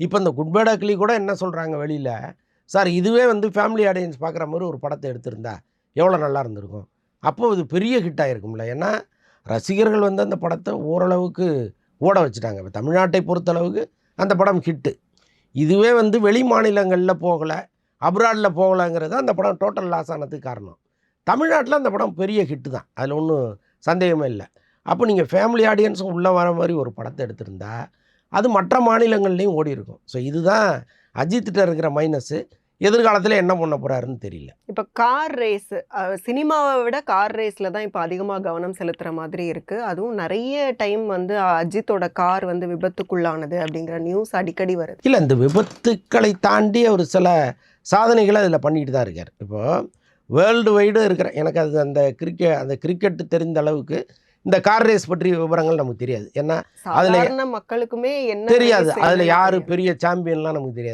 இப்போ இந்த good bad ugly கூட என்ன சொல்கிறாங்க வெளியில், சார் இதுவே வந்து ஃபேமிலி ஆடியன்ஸ் பார்க்குற மாதிரி ஒரு படத்தை எடுத்திருந்தா எவ்வளோ நல்லா இருந்திருக்கும். அப்போ இது பெரிய ஹிட் ஆகிருக்கும்ல. ஏன்னா ரசிகர்கள் வந்து அந்த படத்தை ஓரளவுக்கு ஓட வச்சுட்டாங்க. இப்போ தமிழ்நாட்டை பொறுத்தளவுக்கு அந்த படம் ஹிட்டு. இதுவே வந்து வெளி மாநிலங்களில் போகலை, அப்ராடில் போகலைங்கிறது அந்த படம் டோட்டல் லாஸ் ஆனதுக்கு காரணம். தமிழ்நாட்டில் அந்த படம் பெரிய ஹிட்டு தான், அதில் ஒன்றும் சந்தேகமே இல்லை. அப்போ நீங்கள் ஃபேமிலி ஆடியன்ஸும் உள்ளே வர மாதிரி ஒரு படத்தை எடுத்திருந்தா அது மற்ற மாநிலங்கள்லேயும் ஓடி இருக்கும். ஸோ இதுதான் அஜித்திட்ட இருக்கிற மைனஸு. எதிர்காலத்தில் என்ன பண்ண போகிறாருன்னு தெரியல. இப்போ கார் ரேஸ், சினிமாவை விட கார் ரேஸில் தான் இப்போ அதிகமாக கவனம் செலுத்துகிற மாதிரி இருக்குது. அதுவும் நிறைய டைம் வந்து அஜித்தோட கார் வந்து விபத்துக்குள்ளானது அப்படிங்கிற நியூஸ் அடிக்கடி வருது. இல்லை, இந்த விபத்துக்களை தாண்டி அவர் சில சாதனைகளை அதில் பண்ணிட்டு தான் இருக்கார். இப்போது வேர்ல்டு வைடு இருக்கிற எனக்கு அது அந்த கிரிக்கெட்டு தெரிந்த அளவுக்கு இந்த கார் ரேஸ் பற்றிய விவரங்கள் நமக்கு தெரியாது. ஏன்னா அதில் சாதாரண மக்களுக்குமே என்ன தெரியாது, race அதில் என்னன்னு யார் தெரியாது. பெரிய சாம்பியன்லாம் நமக்கு தெரியாது.